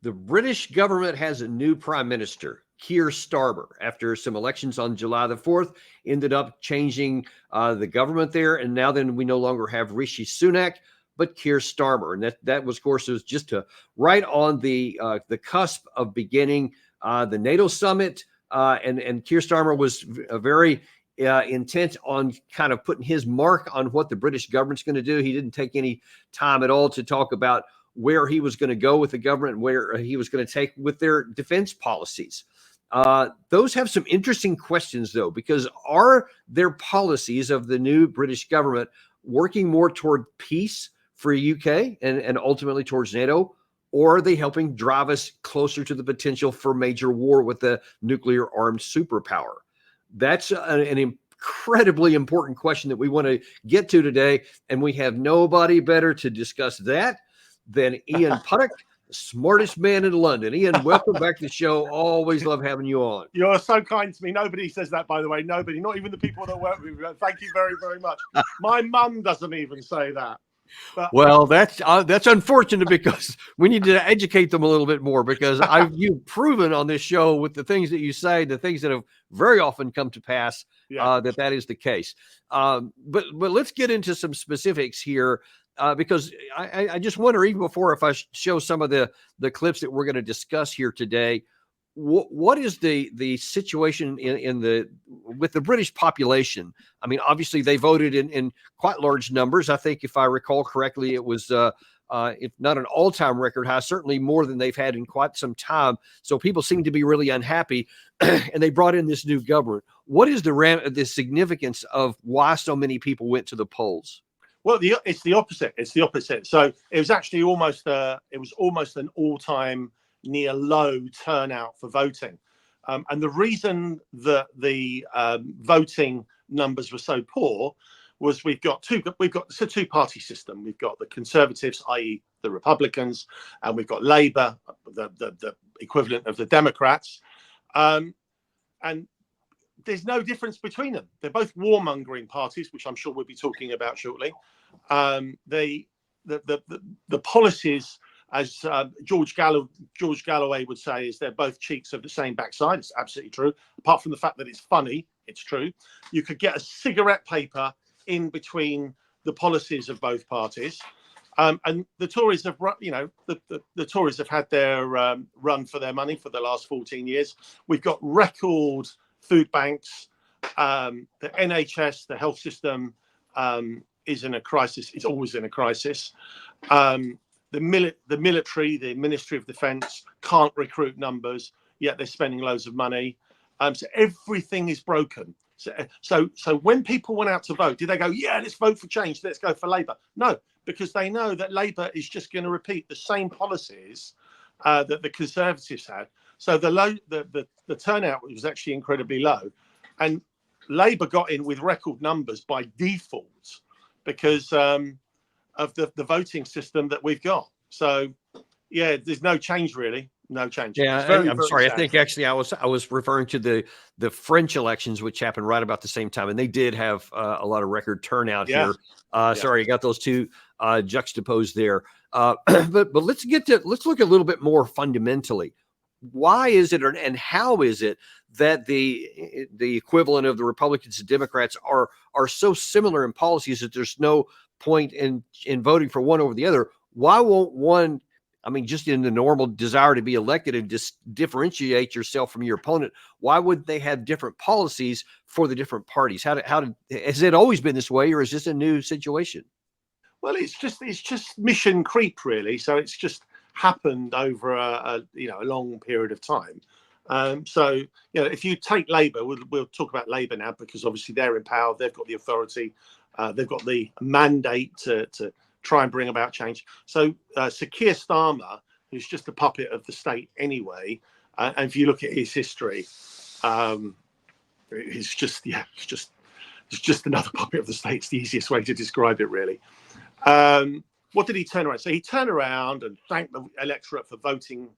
The British government has a new prime minister, Kier Starmer, after some elections on July the 4th, ended up changing the government there. And now then we no longer have Rishi Sunak, but Kier Starmer. And that was, of course, it was just right on the cusp of beginning the NATO summit. And Kier Starmer was very intent on kind of putting his mark on what the British government's going to do. He didn't take any time at all to talk about where he was going to go with the government and where he was going to take with their defense policies. Those have some interesting questions, though, because are their policies of the new British government working more toward peace for UK and ultimately towards NATO, or are they helping drive us closer to the potential for major war with a nuclear-armed superpower? That's an incredibly important question that we want to get to today, and we have nobody better to discuss that than Ian Puddick, the smartest man in London. Ian, welcome back to the show. Always love having you on. You're so kind to me. Nobody says that, by the way. Nobody, not even the people that work with me. Thank you very, very much. My mum doesn't even say that. But, well, that's unfortunate because we need to educate them a little bit more, because you've proven on this show with the things that you say, the things that have very often come to pass, that is the case. But let's get into some specifics here. Because I just wonder, even before, if I show some of the clips that we're going to discuss here today, what is the situation with the British population? I mean, obviously they voted in quite large numbers. I think, if I recall correctly, it was if not an all-time record high, certainly more than they've had in quite some time. So people seem to be really unhappy, and they brought in this new government. What is the significance of why so many people went to the polls? Well, it's the opposite. It's the opposite. So it was actually almost an all-time near low turnout for voting, and the reason that the voting numbers were so poor was we've got it's a two-party system. We've got the Conservatives, i.e. the Republicans, and we've got Labour, the equivalent of the Democrats, and there's no difference between them. They're both warmongering parties, which I'm sure we'll be talking about shortly. The policies, as George Galloway would say, is they're both cheeks of the same backside. It's absolutely true. Apart from the fact that it's funny, it's true. You could get a cigarette paper in between the policies of both parties. And the Tories have, the Tories have had their run for their money for the last 14 years. We've got record food banks. The NHS, the health system, is in a crisis. It's always in a crisis. The military, the Ministry of Defence, can't recruit numbers, yet they're spending loads of money. So everything is broken. So when people went out to vote, did they go, yeah, let's vote for change, let's go for Labour? No, because they know that Labour is just going to repeat the same policies that the Conservatives had. So the turnout was actually incredibly low, and Labour got in with record numbers by default because of the voting system that we've got. So yeah, there's no change really. No change. Yeah, I'm sorry. Sad. I think actually I was referring to the French elections, which happened right about the same time, and they did have a lot of record turnout here. Sorry, I got those two juxtaposed there. But let's look a little bit more fundamentally. Why is it, and how is it that the equivalent of the Republicans and Democrats are so similar in policies that there's no point in voting for one over the other? Why won't one? I mean, just in the normal desire to be elected and just differentiate yourself from your opponent, why would they have different policies for the different parties? Has it always been this way, or is this a new situation? Well, it's just mission creep, really. So it's just happened over a long period of time. So if you take Labour, we'll talk about Labour now, because obviously they're in power, they've got the authority, they've got the mandate to try and bring about change. So Kier Starmer, who's just a puppet of the state anyway, and if you look at his history, he's just another puppet of the state. It's the easiest way to describe it, really. What did he turn around? So he turned around and thanked the electorate for voting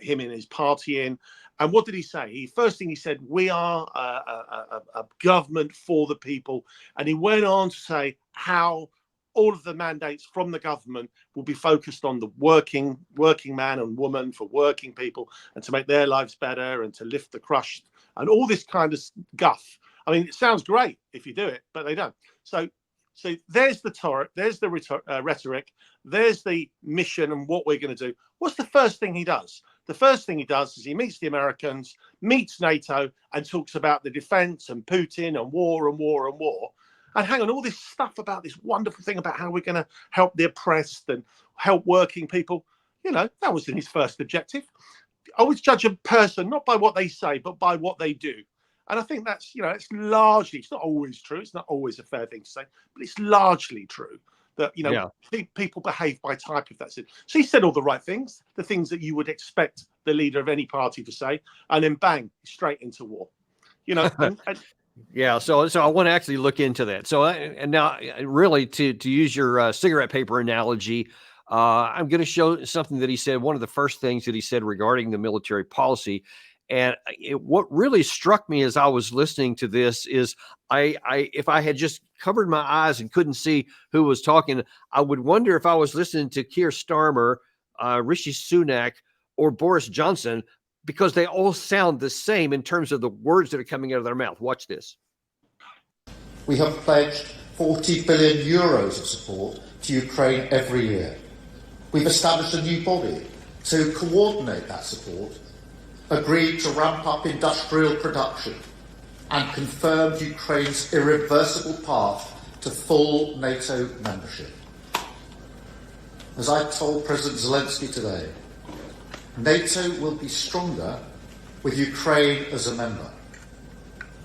him and his party in. And what did he say? First thing he said, we are a government for the people. And he went on to say how all of the mandates from the government will be focused on the working man and woman, for working people, and to make their lives better and to lift the crushed and all this kind of guff. I mean, it sounds great if you do it, but they don't. So there's the rhetoric, there's the mission and what we're going to do. What's the first thing he does? The first thing he does is he meets the Americans, meets NATO, and talks about the defense and Putin and war and war and war. And hang on, all this stuff about this wonderful thing about how we're going to help the oppressed and help working people. You know, that wasn't his first objective. I always judge a person not by what they say, but by what they do. And I think that's, you know, it's largely, it's not always true. It's not always a fair thing to say, but it's largely true that, you know, people behave by type, if that's it. So he said all the right things, the things that you would expect the leader of any party to say, and then bang, straight into war. You know, yeah. So I want to actually look into that. So, and now really to use your cigarette paper analogy, I'm going to show something that he said. One of the first things that he said regarding the military policy. And what really struck me as I was listening to this is if I had just covered my eyes and couldn't see who was talking, I would wonder if I was listening to Kier Starmer, Rishi Sunak, or Boris Johnson, because they all sound the same in terms of the words that are coming out of their mouth. Watch this. We have pledged 40 billion euros of support to Ukraine every year. We've established a new body to coordinate that support, agreed to ramp up industrial production, and confirmed Ukraine's irreversible path to full NATO membership. As I told President Zelensky today, NATO will be stronger with Ukraine as a member.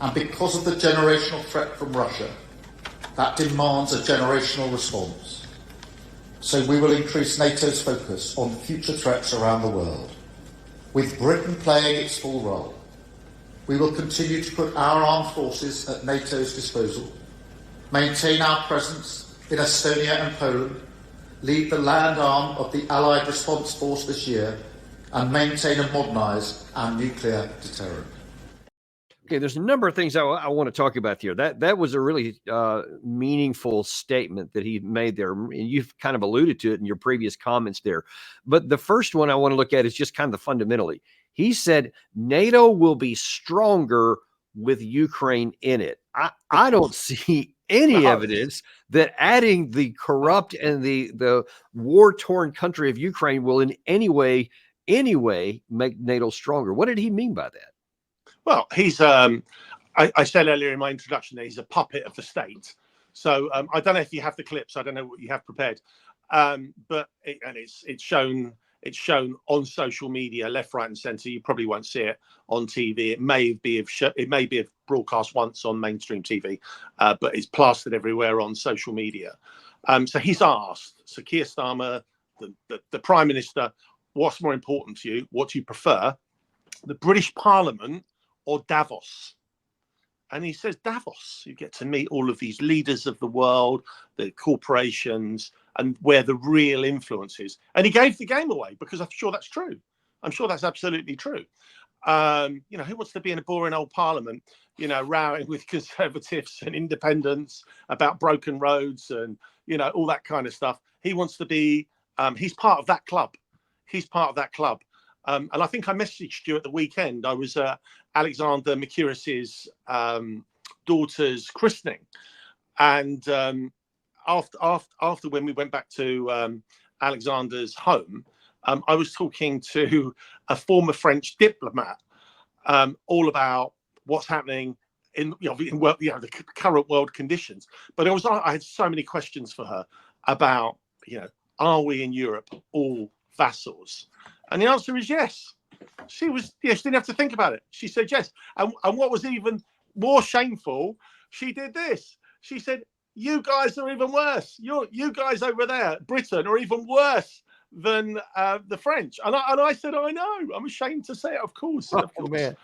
And because of the generational threat from Russia, that demands a generational response. So we will increase NATO's focus on future threats around the world, with Britain playing its full role. We will continue to put our armed forces at NATO's disposal, maintain our presence in Estonia and Poland, lead the land arm of the Allied Response Force this year, and maintain and modernise our nuclear deterrent. Okay, there's a number of things I want to talk about here. That was a really meaningful statement that he made there. And you've kind of alluded to it in your previous comments there. But the first one I want to look at is just kind of fundamentally. He said NATO will be stronger with Ukraine in it. I don't see any evidence that adding the corrupt and the war-torn country of Ukraine will in any way make NATO stronger. What did he mean by that? Well, he's, I said earlier in my introduction that he's a puppet of the state. So I don't know if you have the clips. I don't know what you have prepared. But it's shown on social media, left, right, and centre. You probably won't see it on TV. It may be broadcast once on mainstream TV, but it's plastered everywhere on social media. So he's asked, so Kier Starmer, the Prime Minister, what's more important to you? What do you prefer, the British Parliament or Davos? And he says Davos. You get to meet all of these leaders of the world, the corporations, and where the real influence is. And he gave the game away, because I'm sure that's true. I'm sure that's absolutely true. You know, who wants to be in a boring old parliament, you know, rowing with conservatives and independents about broken roads and, you know, all that kind of stuff? He wants to be, he's part of that club. He's part of that club. And I think I messaged you at the weekend. I was Alexander McCurris's daughter's christening. And after when we went back to Alexander's home, I was talking to a former French diplomat all about what's happening in the current world conditions. But I had so many questions for her about, you know, are we in Europe all vassals? And the answer is yes. She didn't have to think about it. She said yes. And what was even more shameful, she did this. She said, you guys are even worse. You guys over there, Britain, are even worse than the French. And I said, I know. I'm ashamed to say it, of course. Of course. Man.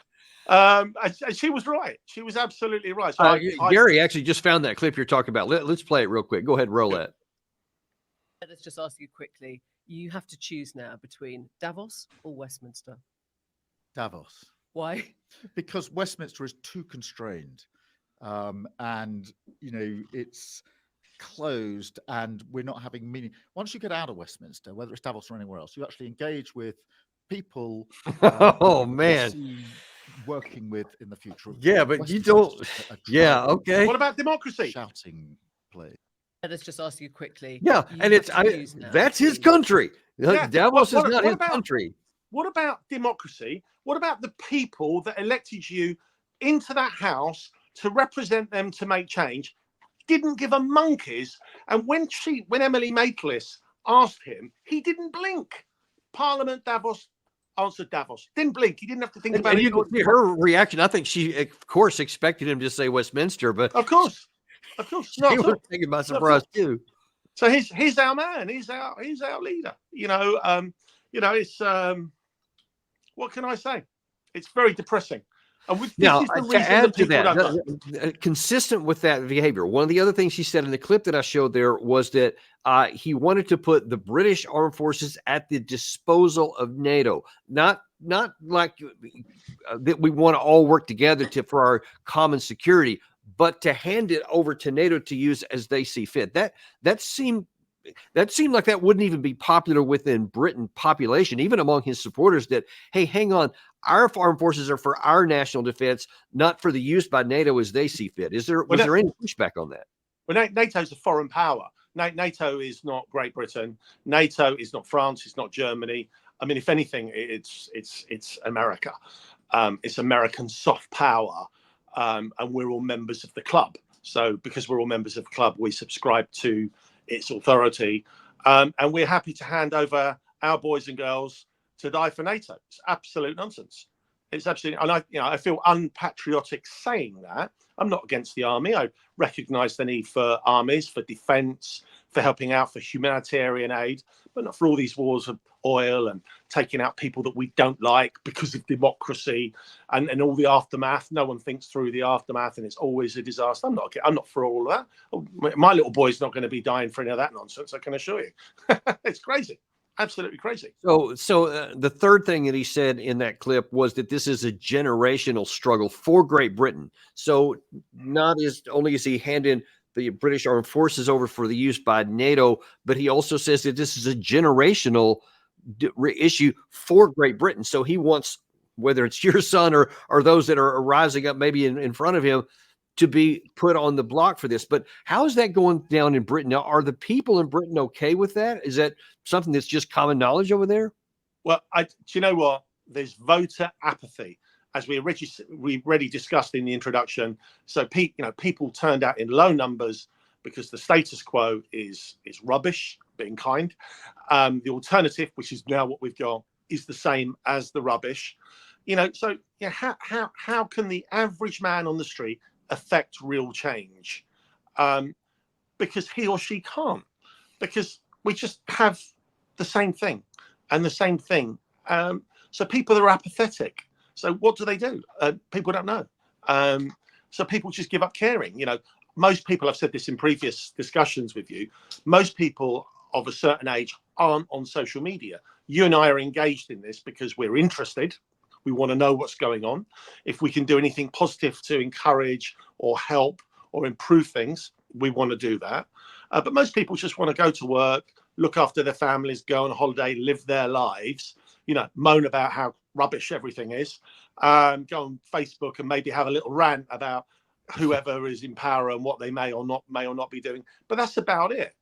And she was right. She was absolutely right. So Gary actually just found that clip you're talking about. Let's play it real quick. Go ahead, roll that. Let's just ask you quickly. You have to choose now between Davos or Westminster. Davos. Why? Because Westminster is too constrained. And, you know, it's closed and we're not having meaning. Once you get out of Westminster, whether it's Davos or anywhere else, you actually engage with people Oh you man. see working with in the future. Yeah, but you Westminster is don't. just a Yeah, tribal okay. What about democracy? shouting place. Let's just ask you quickly. Yeah, You and have it's to choose now that's his between- country. Yeah. Davos What is not his about- country. What about democracy? What about the people that elected you into that house to represent them to make change? Didn't give a monkey's. And when Emily Maitlis asked him, he didn't blink. Parliament, Davos, answered Davos. Didn't blink. He didn't have to think about And it. you can see her reaction. I think she, of course, expected him to say Westminster, but Of course. she Not at was all. taken by surprise too. So he's our man. He's our leader. It's what can I say? It's very depressing. And this Now, is the to reason add to people don't that, know. consistent with that behavior, one of the other things she said in the clip that I showed there was that he wanted to put the British armed forces at the disposal of NATO, not like that we want to all work together for our common security, but to hand it over to NATO to use as they see fit. That seemed like that wouldn't even be popular within Britain population, even among his supporters, that, hey, hang on, our armed forces are for our national defense, not for the use by NATO as they see fit. Was there any pushback on that? Well, NATO's a foreign power. NATO is not Great Britain. NATO is not France. It's not Germany. I mean, if anything, it's America. It's American soft power, and we're all members of the club. So because we're all members of the club, we subscribe to its authority, and we're happy to hand over our boys and girls to die for NATO. It's absolute nonsense. It's absolutely, and I feel unpatriotic saying that. I'm not against the army. I recognise the need for armies, for defence, for helping out, for humanitarian aid, but not for all these wars of oil and taking out people that we don't like because of democracy and all the aftermath. No one thinks through the aftermath, and it's always a disaster. I'm not for all of that. My little boy's not going to be dying for any of that nonsense, I can assure you. It's crazy. Absolutely crazy. So the third thing that he said in that clip was that this is a generational struggle for Great Britain. So not only is he handing the British armed forces over for the use by NATO, but he also says that this is a generational issue for Great Britain. So he wants, whether it's your son or those that are rising up maybe in front of him, to be put on the block for this. But how is that going down in Britain? Now, are the people in Britain okay with that? Is that something that's just common knowledge over there? Well, do you know what? There's voter apathy, as we already discussed in the introduction. So people turned out in low numbers because the status quo is rubbish, being kind. The alternative, which is now what we've got, is the same as the rubbish. How can the average man on the street affect real change? Because he or she can't, because we just have the same thing and the same thing. So people are apathetic. So what do? People don't know. So people just give up caring. Most people, I've said this in previous discussions with you, most people of a certain age aren't on social media. You and I are engaged in this because we're interested. We want to know what's going on. If we can do anything positive to encourage or help or improve things, we want to do that. But most people just want to go to work, look after their families, go on holiday, live their lives, moan about how rubbish everything is, go on Facebook and maybe have a little rant about whoever is in power and what they may or not be doing. But that's about it.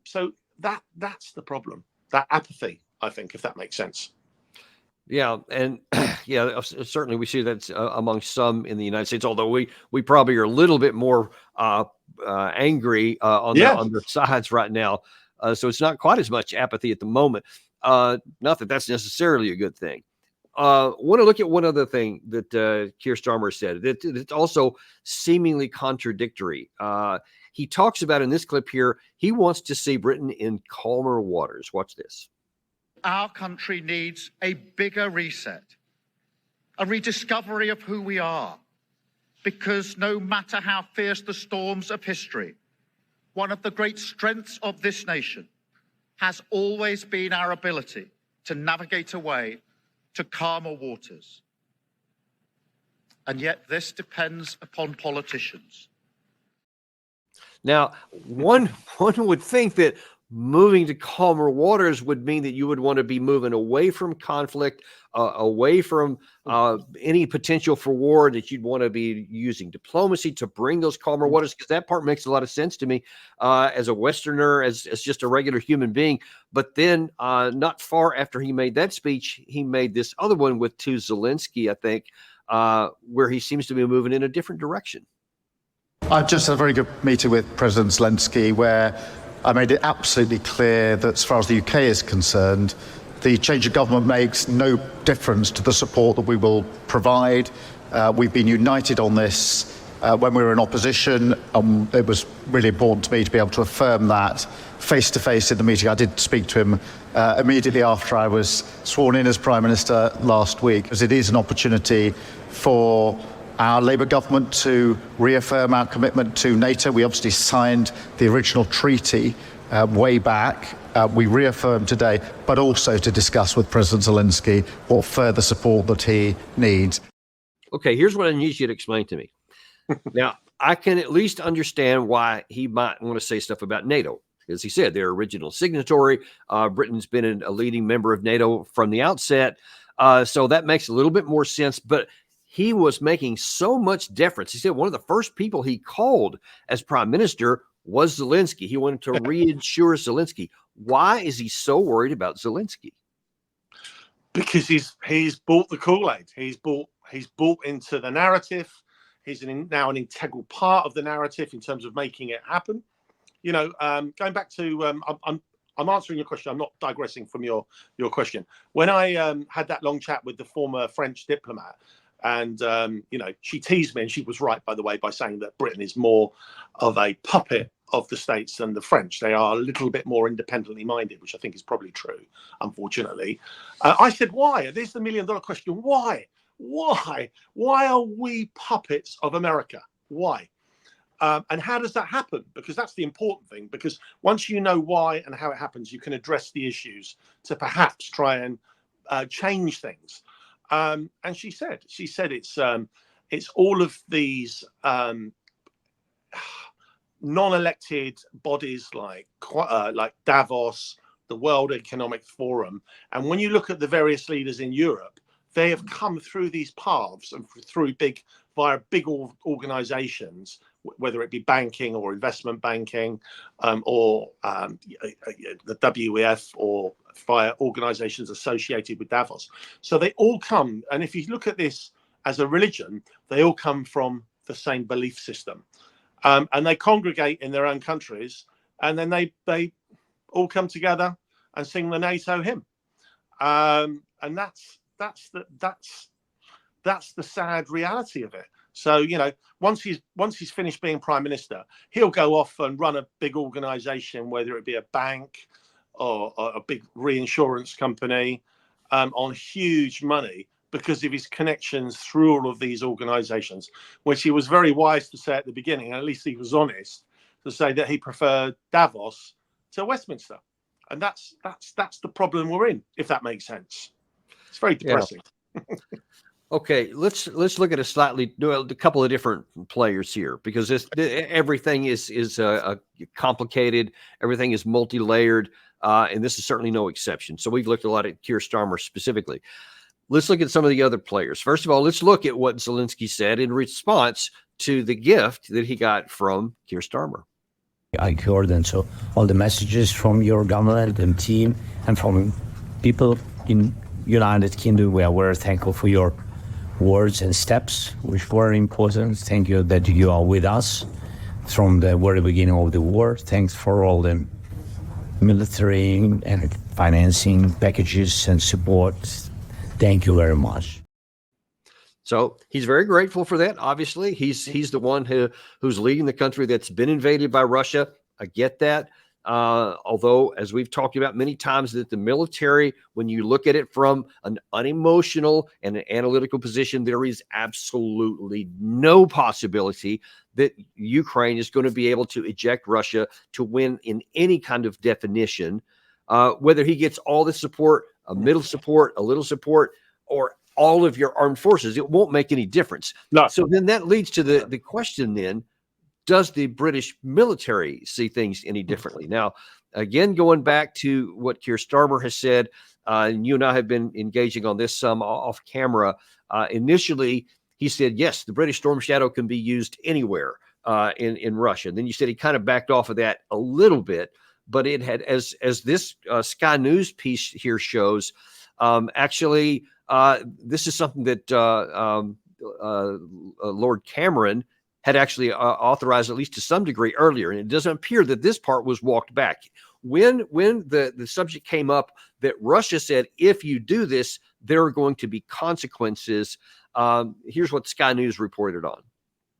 So that's the problem, that apathy, I think, if that makes sense. Yeah, and yeah, certainly we see that's among some in the United States. Although we probably are a little bit more angry on their sides right now, so it's not quite as much apathy at the moment. Not that that's necessarily a good thing. Want to look at one other thing that Kier Starmer said. It's also seemingly contradictory. He talks about in this clip here, he wants to see Britain in calmer waters. Watch this. Our country needs a bigger reset, a rediscovery of who we are, because no matter how fierce the storms of history, one of the great strengths of this nation has always been our ability to navigate a way to calmer waters. And yet this depends upon politicians. Now, one would think that moving to calmer waters would mean that you would want to be moving away from conflict, away from any potential for war, that you'd want to be using diplomacy to bring those calmer waters, because that part makes a lot of sense to me as a Westerner, as just a regular human being. But then not far after he made that speech, he made this other one to Zelensky, I think, where he seems to be moving in a different direction. I just had a very good meeting with President Zelensky where I made it absolutely clear that as far as the UK is concerned, the change of government makes no difference to the support that we will provide. We've been united on this when we were in opposition. It was really important to me to be able to affirm that face-to-face in the meeting. I did speak to him immediately after I was sworn in as Prime Minister last week, because it is an opportunity for our Labour government to reaffirm our commitment to NATO. We obviously signed the original treaty way back. We reaffirm today, but also to discuss with President Zelensky what further support that he needs. Okay, here's what I need you to explain to me. Now, I can at least understand why he might want to say stuff about NATO. As he said, their original signatory. Britain's been a leading member of NATO from the outset. So that makes a little bit more sense. But he was making so much deference. He said one of the first people he called as prime minister was Zelensky. He wanted to reassure Zelensky. Why is he so worried about Zelensky? Because he's bought the Kool-Aid. He's bought into the narrative. He's now an integral part of the narrative in terms of making it happen. You know, going back to I'm answering your question. I'm not digressing from your question. When I had that long chat with the former French diplomat, and you know, she teased me, and she was right, by the way, by saying that Britain is more of a puppet of the States than the French. They are a little bit more independently minded, which I think is probably true, unfortunately. I said, why? There's the million-dollar question. Why? Why are we puppets of America? Why? And how does that happen? Because that's the important thing. Because once you know why and how it happens, you can address the issues to perhaps try and change things. And she said it's all of these non-elected bodies like Davos, the World Economic Forum, and when you look at the various leaders in Europe, they have come through these paths and through via big organizations, whether it be banking or investment banking, or the WEF, or via organizations associated with Davos. So they all come, and if you look at this as a religion, they all come from the same belief system, and they congregate in their own countries, and then they all come together and sing the NATO hymn, and that's the sad reality of it. So, you know, once he's finished being prime minister, he'll go off and run a big organization, whether it be a bank or a big reinsurance company, on huge money because of his connections through all of these organizations, which he was very wise to say at the beginning, and at least he was honest to say that he preferred Davos to Westminster. And that's the problem we're in, if that makes sense. It's very depressing. Yeah. Okay, let's look at a couple of different players here, because everything is complicated, everything is multi-layered, and this is certainly no exception. So we've looked a lot at Kier Starmer specifically. Let's look at some of the other players. First of all, let's look at what Zelensky said in response to the gift that he got from Kier Starmer. I heard and so all the messages from your government and team and from people in United Kingdom. We are very thankful for your words and steps, which were important. Thank you that you are with us from the very beginning of the war. Thanks for all the military and financing packages and support. Thank you very much. So he's very grateful for that. Obviously, he's the one who's leading the country that's been invaded by Russia. I get that. Although, as we've talked about many times, that the military, when you look at it from an unemotional and an analytical position, there is absolutely no possibility that Ukraine is going to be able to eject Russia to win in any kind of definition, whether he gets all the support, a middle support, a little support, or all of your armed forces. It won't make any difference. No. So then that leads to the question then, does the British military see things any differently? Now, again, going back to what Kier Starmer has said, and you and I have been engaging on this some off camera. Initially, he said, yes, the British Storm Shadow can be used anywhere in Russia. And then you said he kind of backed off of that a little bit, but it had, as this Sky News piece here shows, actually, this is something that Lord Cameron had actually authorized, at least to some degree, earlier. And it doesn't appear that this part was walked back. When the subject came up that Russia said, if you do this, there are going to be consequences. Here's what Sky News reported on.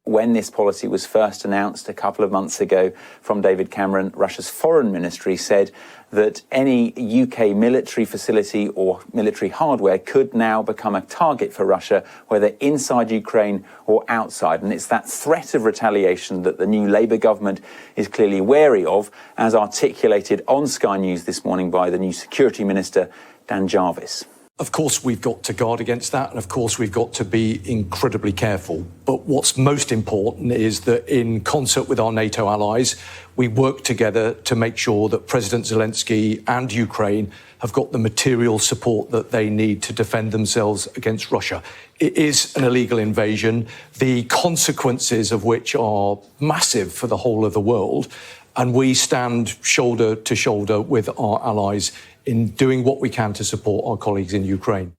When this policy was first announced a couple of months ago from David Cameron, Russia's foreign ministry said that any UK military facility or military hardware could now become a target for Russia, whether inside Ukraine or outside. And it's that threat of retaliation that the new Labour government is clearly wary of, as articulated on Sky News this morning by the new Security Minister, Dan Jarvis. Of course, we've got to guard against that, and of course, we've got to be incredibly careful. But what's most important is that in concert with our NATO allies, we work together to make sure that President Zelensky and Ukraine have got the material support that they need to defend themselves against Russia. It is an illegal invasion, the consequences of which are massive for the whole of the world, and we stand shoulder to shoulder with our allies in doing what we can to support our colleagues in Ukraine.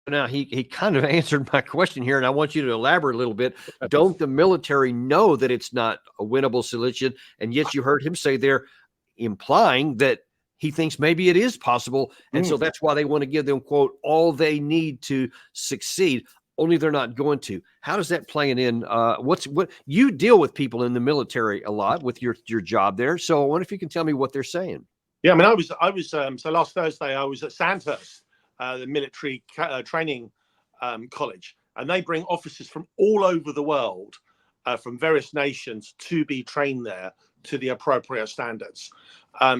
Now, he kind of answered my question here, and I want you to elaborate a little bit. Don't the military know that it's not a winnable solution? And yet you heard him say there, implying that he thinks maybe it is possible. And so that's why they want to give them, quote, all they need to succeed, only they're not going to. How does that play in? What you deal with people in the military a lot with your job there. So I wonder if you can tell me what they're saying. Yeah, I mean, I was so last Thursday I was at Sandhurst, the military training college, and they bring officers from all over the world, from various nations, to be trained there to the appropriate standards.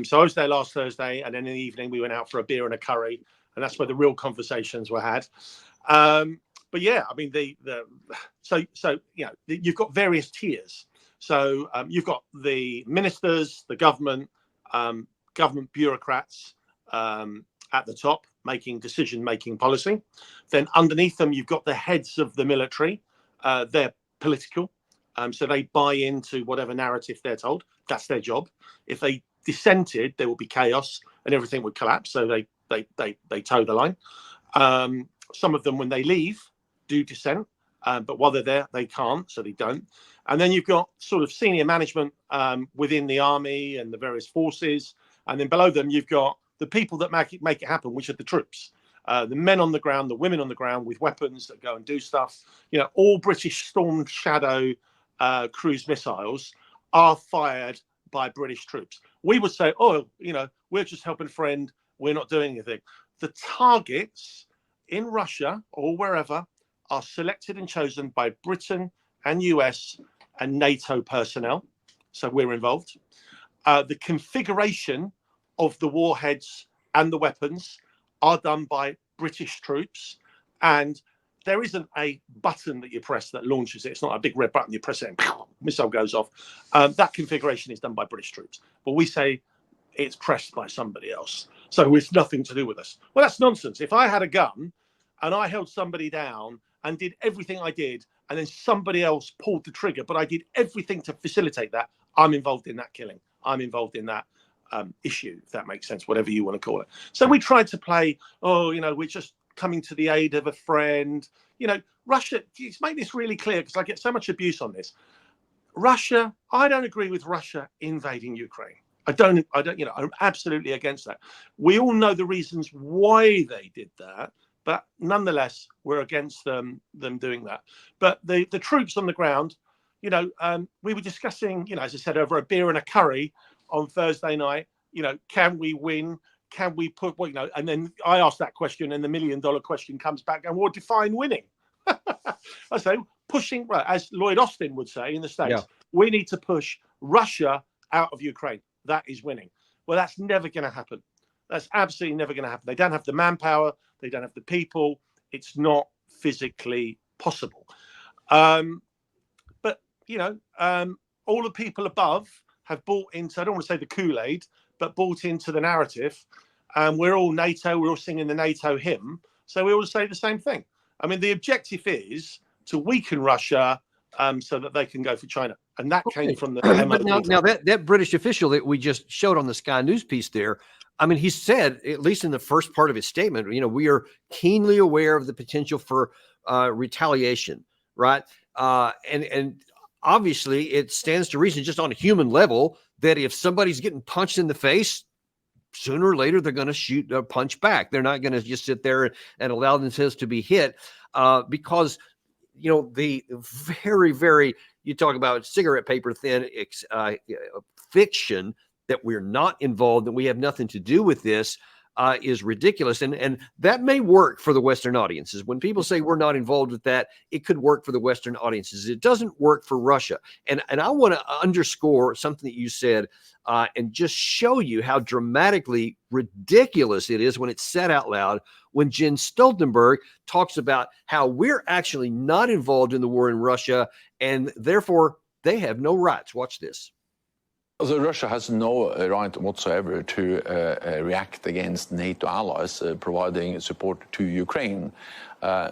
So I was there last Thursday, and then in the evening we went out for a beer and a curry, and that's where the real conversations were had. But yeah, I mean, so you know, you've got various tiers. So you've got the ministers, the government bureaucrats at the top making decision-making policy. Then underneath them, you've got the heads of the military. They're political, so they buy into whatever narrative they're told. That's their job. If they dissented, there will be chaos and everything would collapse. So they toe the line. Some of them, when they leave, do dissent, but while they're there, they can't, so they don't. And then you've got sort of senior management within the army and the various forces. And then below them, you've got the people that make it happen, which are the troops, the men on the ground, the women on the ground with weapons that go and do stuff. You know, all British Storm Shadow cruise missiles are fired by British troops. We would say, oh, you know, we're just helping a friend. We're not doing anything. The targets in Russia or wherever are selected and chosen by Britain and US and NATO personnel. So we're involved. The configuration of the warheads and the weapons are done by British troops, and there isn't a button that you press that launches it. It's not a big red button you press it and missile goes off. That configuration is done by British troops, but we say it's pressed by somebody else, so it's nothing to do with us. Well, that's nonsense. If I had a gun and I held somebody down and did everything I did, and then somebody else pulled the trigger, but I did everything to facilitate that, I'm involved in that killing. I'm involved in that issue, if that makes sense, whatever you want to call it. So we tried to play, oh, you know, we're just coming to the aid of a friend. You know, Russia, let's make this really clear, because I get so much abuse on this. Russia, I don't agree with Russia invading Ukraine. I don't, you know, I'm absolutely against that. We all know the reasons why they did that, but nonetheless, we're against them doing that. But the troops on the ground, you know, we were discussing, you know, as I said, over a beer and a curry on Thursday night, you know, can we win? Can we put, well, you know, and then I asked that question and the $1 million question comes back and we'll define winning. I say pushing, right, as Lloyd Austin would say in the States, we need to push Russia out of Ukraine. That is winning. Well, that's never going to happen. That's absolutely never going to happen. They don't have the manpower. They don't have the people. It's not physically possible. But, you know, all the people above have bought into, I don't want to say the Kool-Aid, but bought into the narrative. We're all NATO, we're all singing the NATO hymn. So we all say the same thing. I mean, the objective is to weaken Russia so that they can go for China. And that came from the But now that British official that we just showed on the Sky News piece there, I mean, he said, at least in the first part of his statement, we are keenly aware of the potential for retaliation, right? And obviously it stands to reason just on a human level that if somebody's getting punched in the face, sooner or later they're going to shoot a punch back. They're not going to just sit there and allow themselves to be hit because, the very, very, you talk about cigarette paper thin fiction that we're not involved, that we have nothing to do with this is ridiculous. And that may work for the Western audiences. When people say we're not involved with that, it could work for the Western audiences. It doesn't work for Russia. And I want to underscore something that you said and just show you how dramatically ridiculous it is when it's said out loud, when Jens Stoltenberg talks about how we're actually not involved in the war in Russia, and therefore they have no rights. Watch this. So Russia has no right whatsoever to react against NATO allies providing support to Ukraine.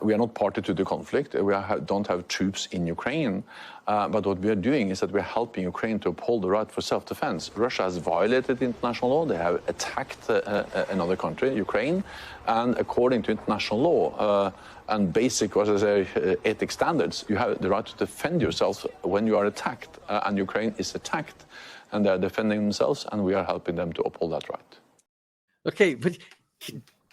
We are not party to the conflict. We don't have troops in Ukraine. But what we are doing is that we're helping Ukraine to uphold the right for self-defense. Russia has violated international law. They have attacked another country, Ukraine. And according to international law and basic, ethics standards, you have the right to defend yourself when you are attacked. And Ukraine is attacked. And they're defending themselves, and we are helping them to uphold that right. Okay, but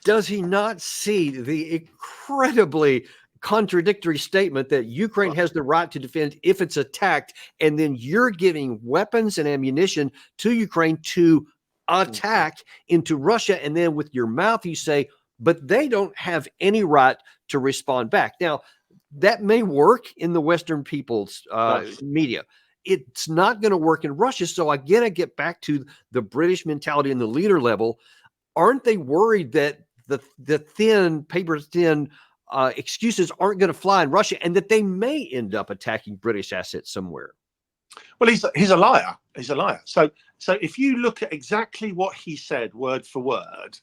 does he not see the incredibly contradictory statement that Ukraine has the right to defend if it's attacked, and then you're giving weapons and ammunition to Ukraine to attack into Russia, and then with your mouth you say, but they don't have any right to respond back. Now, that may work in the Western people's media. It's not going to work in Russia. So again, I get back to the British mentality and the leader level. Aren't they worried that the paper thin excuses aren't going to fly in Russia, and that they may end up attacking British assets somewhere? Well, he's a liar. He's a liar. So if you look at exactly what he said, word for word,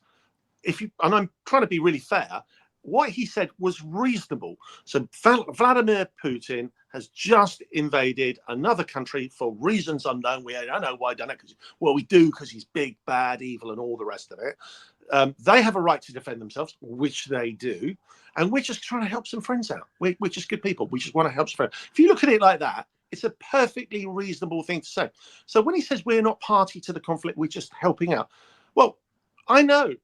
and I'm trying to be really fair, what he said was reasonable. So Vladimir Putin has just invaded another country for reasons unknown. We don't know why done it. We do because he's big, bad, evil, and all the rest of it. They have a right to defend themselves, which they do. And we're just trying to help some friends out. We're just good people. We just want to help some friends. If you look at it like that, it's a perfectly reasonable thing to say. So when he says we're not party to the conflict, we're just helping out. Well, I know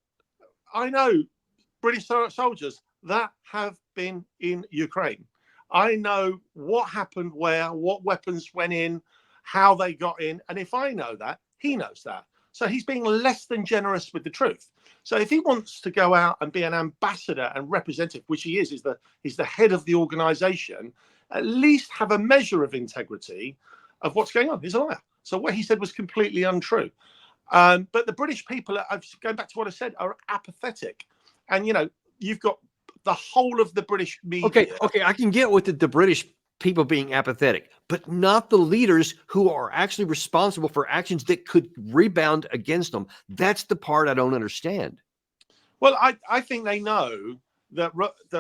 British soldiers that have been in Ukraine. I know what happened where, what weapons went in, how they got in. And if I know that, he knows that. So he's being less than generous with the truth. So if he wants to go out and be an ambassador and representative, which he is, he's the head of the organization, at least have a measure of integrity of what's going on. He's a liar. So what he said was completely untrue. But the British people, going back to what I said, are apathetic. And, you've got the whole of the British media. Okay, I can get with the British people being apathetic, but not the leaders who are actually responsible for actions that could rebound against them. That's the part I don't understand. Well, I think they know that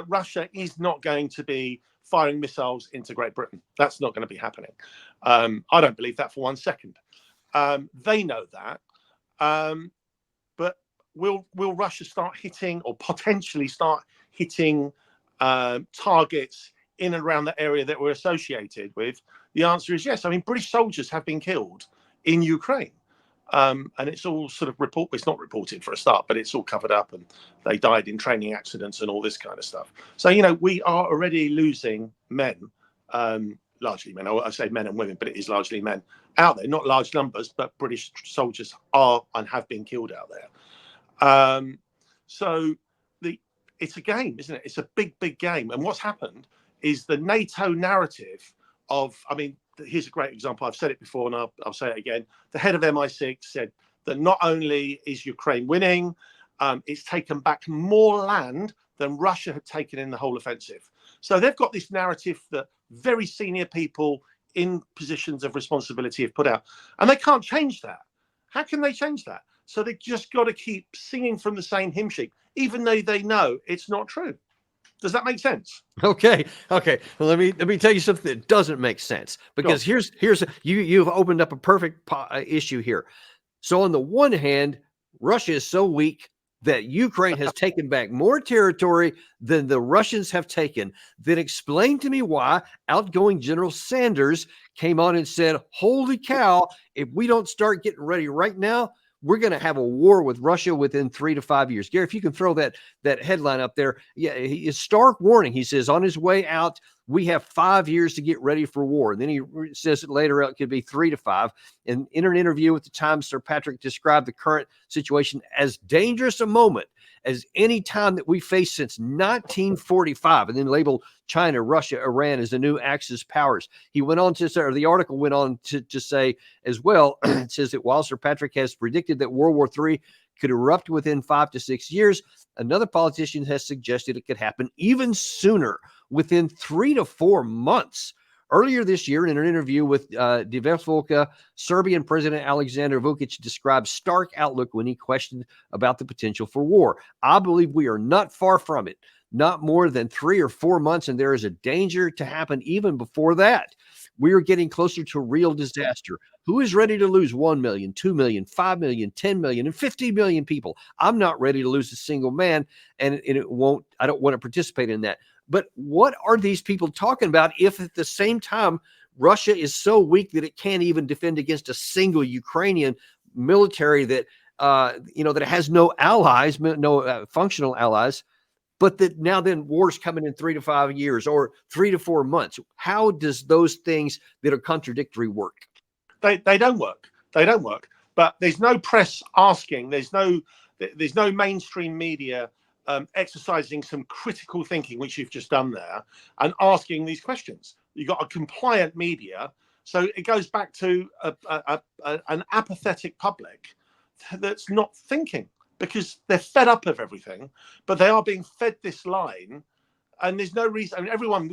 Russia is not going to be firing missiles into Great Britain. That's not going to be happening. I don't believe that for 1 second. They know that. But will Russia start hitting, or potentially start hitting targets in and around the area that we're associated with? The answer is yes. I mean, British soldiers have been killed in Ukraine. And it's all sort of it's not reported for a start, but it's all covered up, and they died in training accidents and all this kind of stuff. So, we are already losing men, largely men. I say men and women, but it is largely men out there, not large numbers, but British soldiers are and have been killed out there. So it's a game, isn't it? It's a big, big game. And what's happened is the NATO narrative here's a great example. I've said it before, and I'll say it again. The head of MI6 said that not only is Ukraine winning, it's taken back more land than Russia had taken in the whole offensive. So they've got this narrative that very senior people in positions of responsibility have put out, and they can't change that. How can they change that? So they just got to keep singing from the same hymn sheet, even though they know it's not true. Does that make sense? Okay. Well, let me tell you something that doesn't make sense, because you've opened up a perfect issue here. So on the one hand, Russia is so weak that Ukraine has taken back more territory than the Russians have taken. Then explain to me why outgoing General Sanders came on and said, holy cow, if we don't start getting ready right now, we're going to have a war with Russia within 3 to 5 years. Gary, if you can throw that headline up there. Yeah, he is stark warning. He says on his way out, we have 5 years to get ready for war. And then he says it later it could be 3 to 5. And in an interview with the Times, Sir Patrick described the current situation as dangerous a moment as any time that we faced since 1945, and then labeled China, Russia, Iran as the new Axis powers. He went on to say, or the article went on to say as well, it says that while Sir Patrick has predicted that World War III could erupt within 5 to 6 years, another politician has suggested it could happen even sooner, within 3 to 4 months. Earlier this year, in an interview with Davos, Serbian President Alexander Vučić described stark outlook when he questioned about the potential for war. I believe we are not far from it, not more than 3 or 4 months, and there is a danger to happen even before that. We are getting closer to real disaster. Who is ready to lose 1 million, 2 million, 5 million, 10 million, and 50 million people? I'm not ready to lose a single man, and I don't want to participate in that. But what are these people talking about if at the same time Russia is so weak that it can't even defend against a single Ukrainian military that that has no allies, no functional allies, but that now then war's coming in 3 to 5 years or 3 to 4 months? How does those things that are contradictory work? They don't work. They don't work. But there's no press asking. There's no mainstream media exercising some critical thinking, which you've just done there, and asking these questions. You've got a compliant media. So it goes back to an apathetic public that's not thinking, because they're fed up of everything, but they are being fed this line. And there's no reason. I mean, everyone, I'm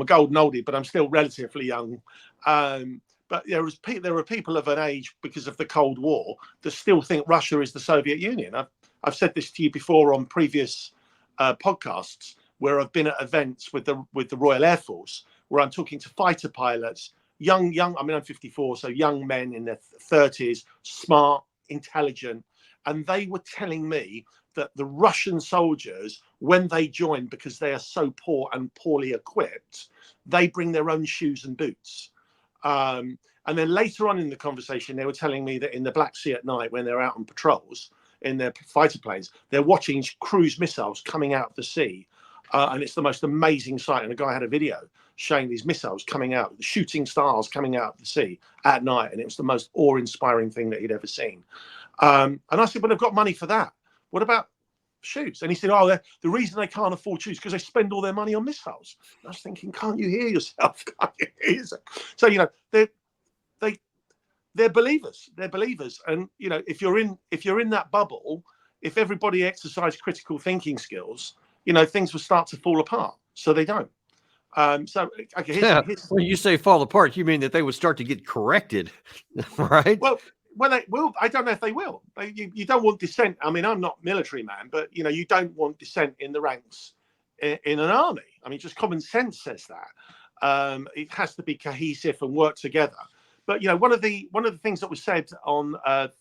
a golden oldie, but I'm still relatively young. But there are people of an age, because of the Cold War, that still think Russia is the Soviet Union. I've said this to you before on previous podcasts, where I've been at events with the Royal Air Force, where I'm talking to fighter pilots, young. I mean, I'm 54, so young men in their 30s, smart, intelligent, and they were telling me that the Russian soldiers, when they join, because they are so poor and poorly equipped, they bring their own shoes and boots. And then later on in the conversation, they were telling me that in the Black Sea at night, when they're out on patrols in their fighter planes, they're watching cruise missiles coming out of the sea. And it's the most amazing sight. And a guy had a video showing these missiles coming out, the shooting stars coming out of the sea at night. And it was the most awe-inspiring thing that he'd ever seen. And I said, well, they've got money for that. What about shoes? And he said, the reason they can't afford shoes is because they spend all their money on missiles. And I was thinking, can't you hear yourself? Can't you hear yourself? So, they're believers. They're believers. And, if you're in that bubble, if everybody exercised critical thinking skills, things will start to fall apart. So they don't. When you say fall apart, you mean that they would start to get corrected, right? Well, they will. I don't know if they will. You don't want dissent. I mean, I'm not military man, but you don't want dissent in the ranks in an army. I mean, just common sense says that. It has to be cohesive and work together. But one of the things that was said on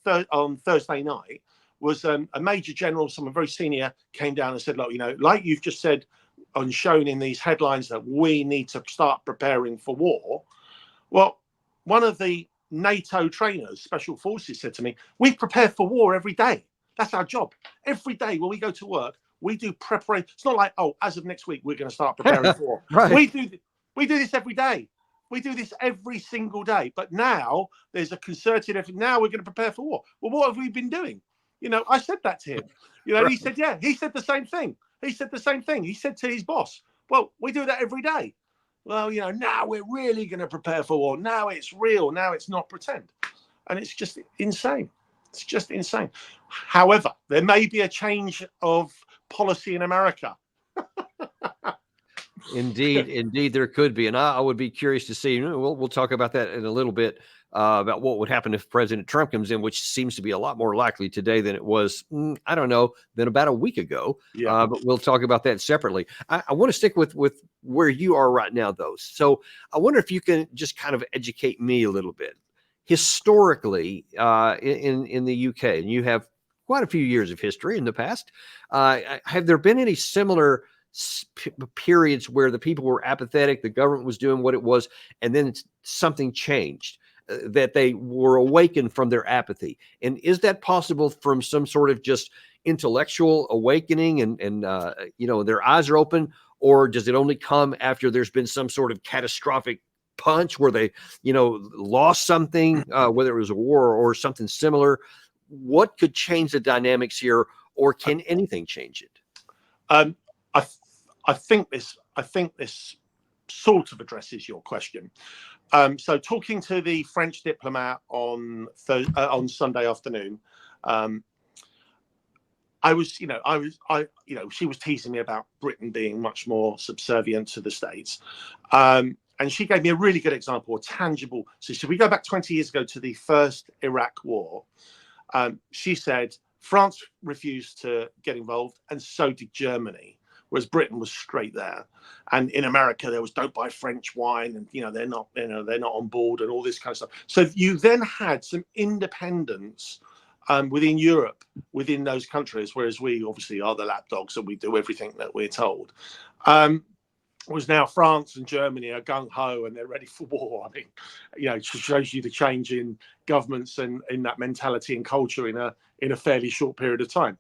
Thursday night was a major general, someone very senior, came down and said, look, like you've just said and shown in these headlines, that we need to start preparing for war. Well, one of the NATO trainers, special forces, said to me, we prepare for war every day. That's our job. Every day when we go to work, we do preparation. It's not like, as of next week, we're going to start preparing for war. Right. We do this every day. We do this every single day. But now there's a concerted effort. Now we're going to prepare for war. Well, what have we been doing? I said that to him. Right. He said, yeah. He said the same thing. He said to his boss, well, we do that every day. Well, now we're really going to prepare for war. Now it's real. Now it's not pretend. And it's just insane. It's just insane. However, there may be a change of policy in America. Indeed, there could be, and I would be curious to see. We'll talk about that in a little bit about what would happen if President Trump comes in, which seems to be a lot more likely today than it was. I don't know, than about a week ago. Yeah. But we'll talk about that separately. I want to stick with where you are right now, though. So I wonder if you can just kind of educate me a little bit. Historically, in the UK, and you have quite a few years of history in the past, have there been any similar periods where the people were apathetic, the government was doing what it was, and then something changed, that they were awakened from their apathy? And is that possible from some sort of just intellectual awakening and their eyes are open, or does it only come after there's been some sort of catastrophic punch where they lost something, whether it was a war or something similar? What could change the dynamics here, or can anything change it? I think this sort of addresses your question. So talking to the French diplomat on Sunday afternoon, she was teasing me about Britain being much more subservient to the States. And she gave me a really good example, a tangible. So we go back 20 years ago to the first Iraq war. She said France refused to get involved, and so did Germany, whereas Britain was straight there. And in America, there was "don't buy French wine," and they're not on board, and all this kind of stuff. So you then had some independence within Europe, within those countries, whereas we obviously are the lapdogs and we do everything that we're told. Was now France and Germany are gung ho and they're ready for war. I mean, it shows you the change in governments and in that mentality and culture in a fairly short period of time.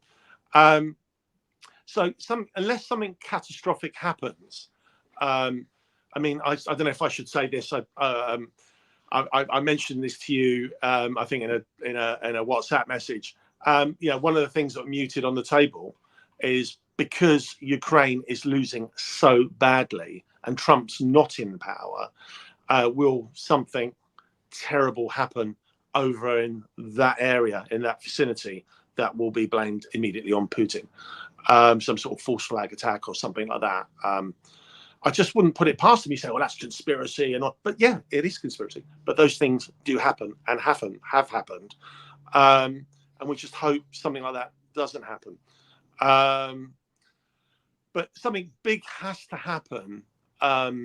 So unless something catastrophic happens, I don't know if I should say this. I mentioned this to you, I think in a WhatsApp message. One of the things that muted on the table is, because Ukraine is losing so badly and Trump's not in power, will something terrible happen over in that area, in that vicinity, that will be blamed immediately on Putin? Some sort of false flag attack or something like that. I just wouldn't put it past them. You say, well, that's conspiracy. But yeah, it is conspiracy. But those things do happen and have happened. And we just hope something like that doesn't happen. But something big has to happen to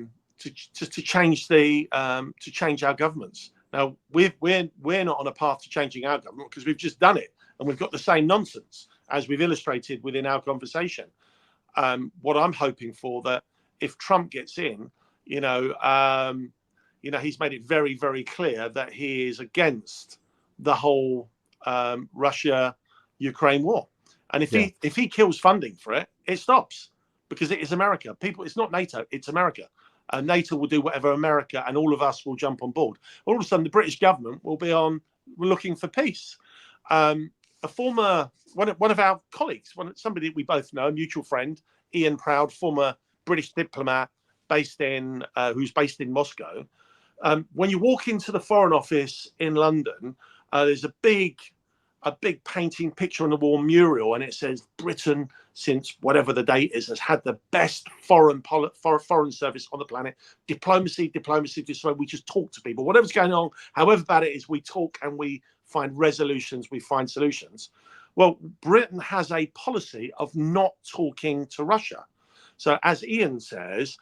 change to change our governments. Now we're not on a path to changing our government because we've just done it, and we've got the same nonsense as we've illustrated within our conversation. What I'm hoping for, that if Trump gets in, he's made it very, very clear that he is against the whole Russia-Ukraine war. And if he kills funding for it, it stops, because it is America. It's not NATO, it's America. And NATO will do whatever America, and all of us will jump on board. All of a sudden, the British government will be looking for peace. One of our colleagues, somebody we both know, a mutual friend, Ian Proud, former British diplomat who's based in Moscow. When you walk into the Foreign Office in London, there's a big painting, picture on the wall, mural, and it says Britain, since whatever the date is, has had the best foreign service on the planet. Diplomacy. We just talk to people. Whatever's going on, however bad it is, we talk and we find resolutions, we find solutions. Well, Britain has a policy of not talking to Russia. So as Ian says,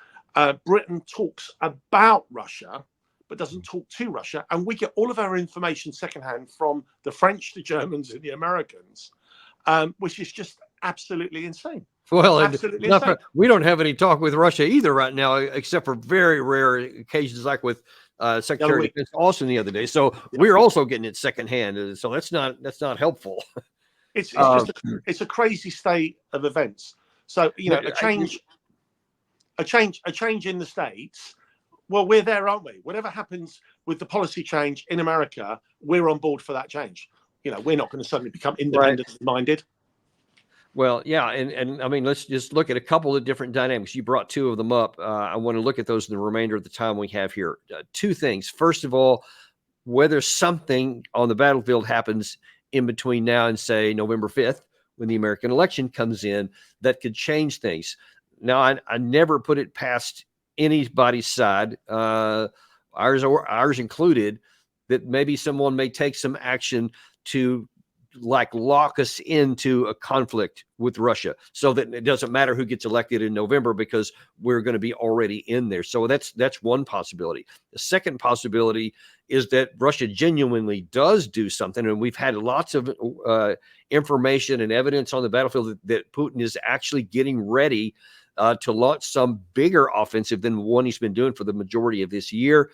Britain talks about Russia, but doesn't talk to Russia. And we get all of our information secondhand from the French, the Germans, and the Americans, which is just absolutely insane. Well, absolutely insane. We don't have any talk with Russia either right now, except for very rare occasions, like with Secretary of Defense Austin the other day. So we're also getting it secondhand. So that's not helpful. It's a crazy state of events. So a change in the States. Well, we're there, aren't we? Whatever happens with the policy change in America, we're on board for that change. We're not going to suddenly become independently minded. Well, yeah, and I mean, let's just look at a couple of different dynamics. You brought two of them up. I want to look at those in the remainder of the time we have here. Two things. First of all, whether something on the battlefield happens in between now and, say, November 5th, when the American election comes in, that could change things. Now, I never put it past anybody's side, ours included, that maybe someone may take some action to lock us into a conflict with Russia, so that it doesn't matter who gets elected in November because we're going to be already in there. So that's one possibility. The second possibility is that Russia genuinely does do something, and we've had lots of information and evidence on the battlefield that Putin is actually getting ready to launch some bigger offensive than one he's been doing for the majority of this year,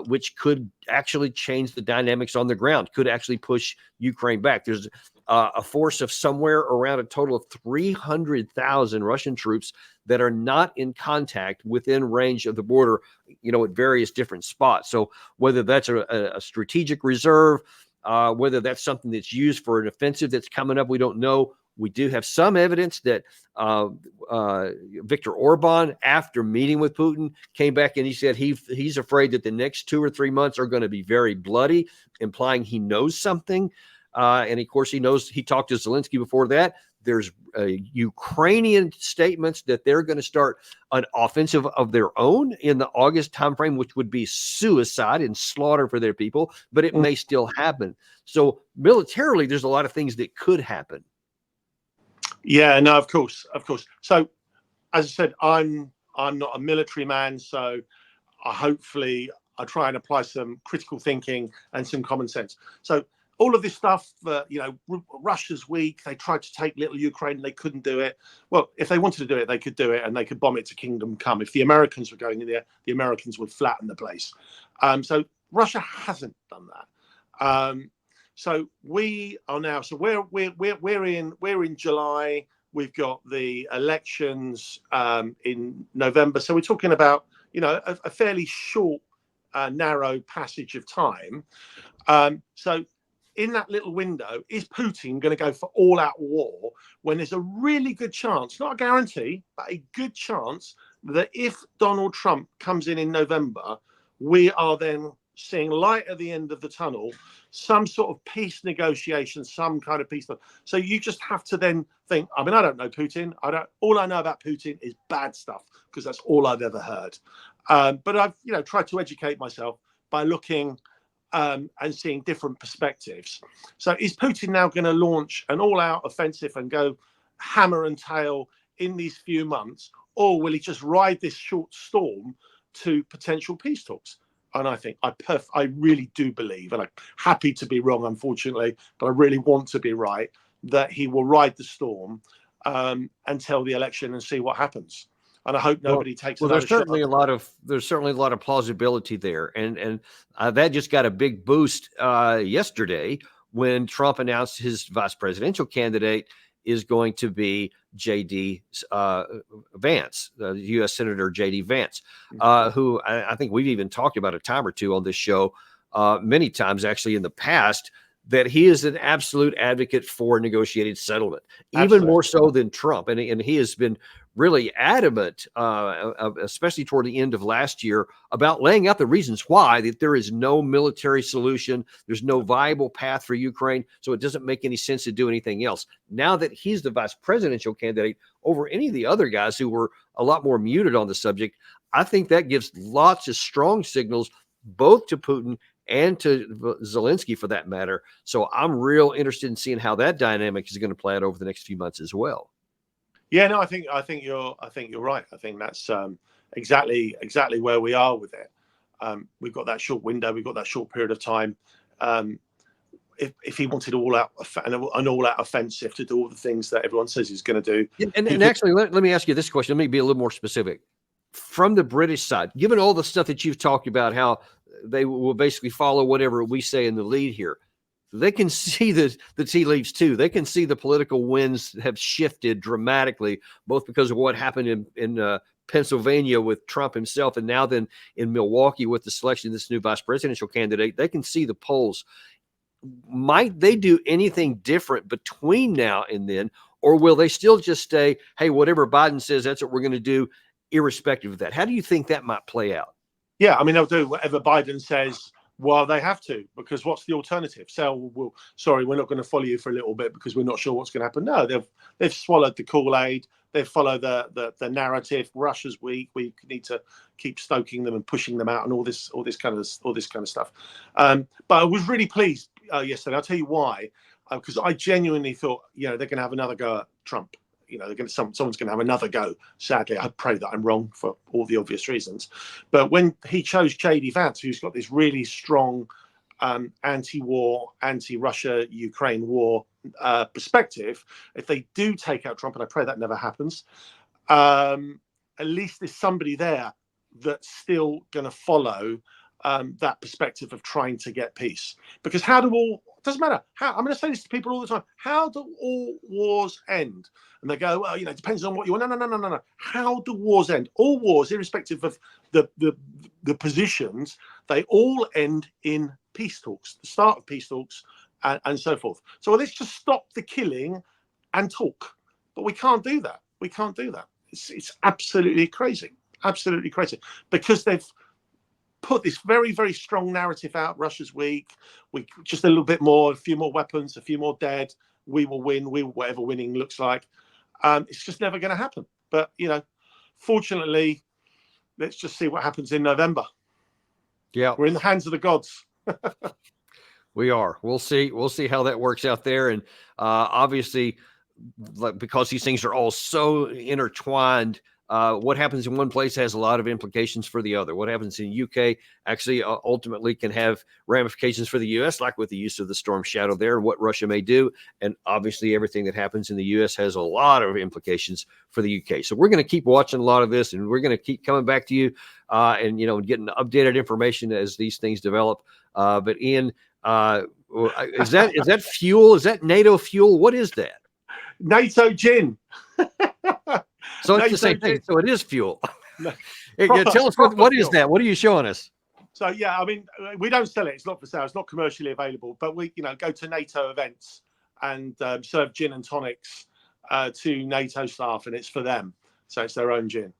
which could actually change the dynamics on the ground, could actually push Ukraine back. There's a force of somewhere around a total of 300,000 Russian troops that are not in contact within range of the border, at various different spots. So whether that's a strategic reserve, whether that's something that's used for an offensive that's coming up, we don't know. We do have some evidence that Viktor Orban, after meeting with Putin, came back and he said he's afraid that the next 2 or 3 months are going to be very bloody, implying he knows something. And of course, he talked to Zelensky before that. There's Ukrainian statements that they're going to start an offensive of their own in the August timeframe, which would be suicide and slaughter for their people, but it may still happen. So militarily, there's a lot of things that could happen. Yeah, no, of course. So, as I said, I'm not a military man, so hopefully I try and apply some critical thinking and some common sense. So, all of this stuff, Russia's weak. They tried to take little Ukraine, they couldn't do it. Well, if they wanted to do it, they could do it, and they could bomb it to kingdom come. If the Americans were going in there, the Americans would flatten the place. So Russia hasn't done that. So we are now. So we're in July. We've got the elections in November. So we're talking about a fairly short, narrow passage of time. So in that little window, is Putin going to go for all-out war when there's a really good chance, not a guarantee, but a good chance that if Donald Trump comes in November, we are then seeing light at the end of the tunnel, some sort of peace negotiation, some kind of peace. So you just have to then think, I mean, I don't know Putin. All I know about Putin is bad stuff, because that's all I've ever heard. But I've, tried to educate myself by looking and seeing different perspectives. So is Putin now going to launch an all-out offensive and go hammer and tail in these few months, or will he just ride this short storm to potential peace talks? And I think I really do believe, and I'm happy to be wrong, unfortunately, but I really want to be right, that he will ride the storm until the election and see what happens. And I hope nobody takes. Well, there's certainly a lot of plausibility there, and that just got a big boost yesterday when Trump announced his vice presidential candidate is going to be J.D. Vance, U.S. Senator J.D. Vance, who I think we've even talked about a time or two on this show, many times actually in the past, that he is an absolute advocate for negotiated settlement, even more so than Trump. And he has been really adamant, especially toward the end of last year, about laying out the reasons why that there is no military solution. There's no viable path for Ukraine. So it doesn't make any sense to do anything else. Now that he's the vice presidential candidate over any of the other guys who were a lot more muted on the subject, I think that gives lots of strong signals both to Putin and to Zelensky, for that matter. So I'm real interested in seeing how that dynamic is going to play out over the next few months as well. Yeah, no, I think you're right. I think that's exactly where we are with it. We've got that short window. We've got that short period of time. If he wanted an all-out offensive to do all the things that everyone says he's going to do, and actually, let me ask you this question. Let me be a little more specific. From the British side, given all the stuff that you've talked about, how they will basically follow whatever we say in the lead here, they can see the tea leaves too. They can see the political winds have shifted dramatically, both because of what happened in Pennsylvania with Trump himself, and now then in Milwaukee with the selection of this new vice presidential candidate. They can see the polls. Might they do anything different between now and then, or will they still just stay, hey, whatever Biden says, that's what we're going to do, irrespective of that? How do you think that might play out? Yeah, I mean, they'll do whatever Biden says. Well, they have to, because what's the alternative? So, we're not going to follow you for a little bit because we're not sure what's going to happen. No, they've swallowed the Kool-Aid. they follow the narrative. Russia's weak. We need to keep stoking them and pushing them out, and all this kind of stuff. But I was really pleased yesterday. I'll tell you why. Because I genuinely thought, they're going to have another go at Trump. Someone's going to have another go. Sadly, I pray that I'm wrong for all the obvious reasons. But when he chose J.D. Vance, who's got this really strong anti-war, anti-Russia, Ukraine war perspective, if they do take out Trump, and I pray that never happens, at least there's somebody there that's still going to follow that perspective of trying to get peace. Because doesn't matter. I'm going to say this to people all the time. How do all wars end? And they go, well, it depends on what you want. No. How do wars end? All wars, irrespective of the positions, they all end in peace talks, the start of peace talks, and so forth. So let's just stop the killing and talk. But we can't do that. It's absolutely crazy. Absolutely crazy. Because they've put this very, very strong narrative out. Russia's weak. We just a little bit more, a few more weapons, a few more dead. We will win. Whatever winning looks like. It's just never going to happen. But fortunately, let's just see what happens in November. Yeah, we're in the hands of the gods. We are. We'll see. We'll see how that works out there. And obviously, because these things are all so intertwined. What happens in one place has a lot of implications for the other. What happens in UK actually ultimately can have ramifications for the US, like with the use of the Storm Shadow there and what Russia may do. And obviously everything that happens in the US has a lot of implications for the UK. So we're going to keep watching a lot of this, and we're going to keep coming back to you and getting updated information as these things develop. But Ian, is that fuel? Is that NATO fuel? What is that? NATO gin. So it's the same thing. So it is fuel. Tell us what is that? What are you showing us? So yeah, I mean, we don't sell it. It's not for sale. It's not commercially available. But we, go to NATO events and serve gin and tonics to NATO staff, and it's for them. So it's their own gin.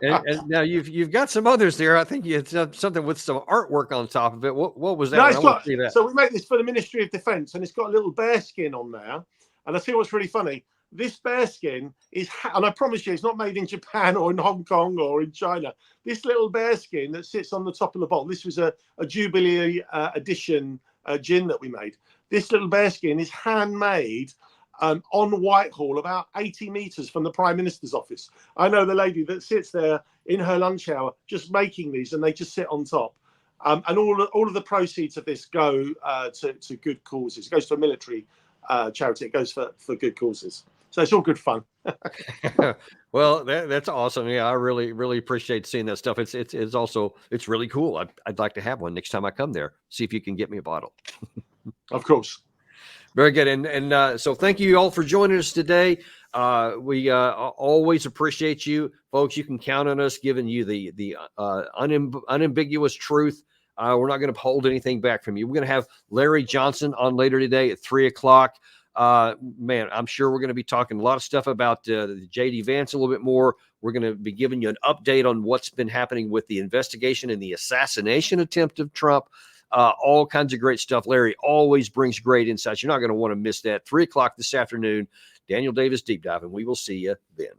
and now you've got some others there. I think you had something with some artwork on top of it. What was that? No, so we make this for the Ministry of Defence, and it's got a little bear skin on there. And I see what's really funny. This bear skin is, and I promise you, it's not made in Japan or in Hong Kong or in China. This little bear skin that sits on the top of the bottle, this was a Jubilee edition gin that we made. This little bear skin is handmade on Whitehall, about 80 meters from the Prime Minister's office. I know the lady that sits there in her lunch hour just making these, and they just sit on top. And all of the proceeds of this go to good causes. It goes to a military charity. It goes for good causes. So it's all good fun. Well, that's awesome. Yeah, I really, really appreciate seeing that stuff. It's also really cool. I'd like to have one next time I come there. See if you can get me a bottle. Of course. Very good. And so thank you all for joining us today. We always appreciate you, folks. You can count on us giving you the unambiguous truth. We're not going to hold anything back from you. We're going to have Larry Johnson on later today at 3:00. Man, I'm sure we're going to be talking a lot of stuff about the J.D. Vance a little bit more. We're going to be giving you an update on what's been happening with the investigation and the assassination attempt of Trump. All kinds of great stuff. Larry always brings great insights. You're not going to want to miss that. 3:00 this afternoon, Daniel Davis Deep Dive, and we will see you then.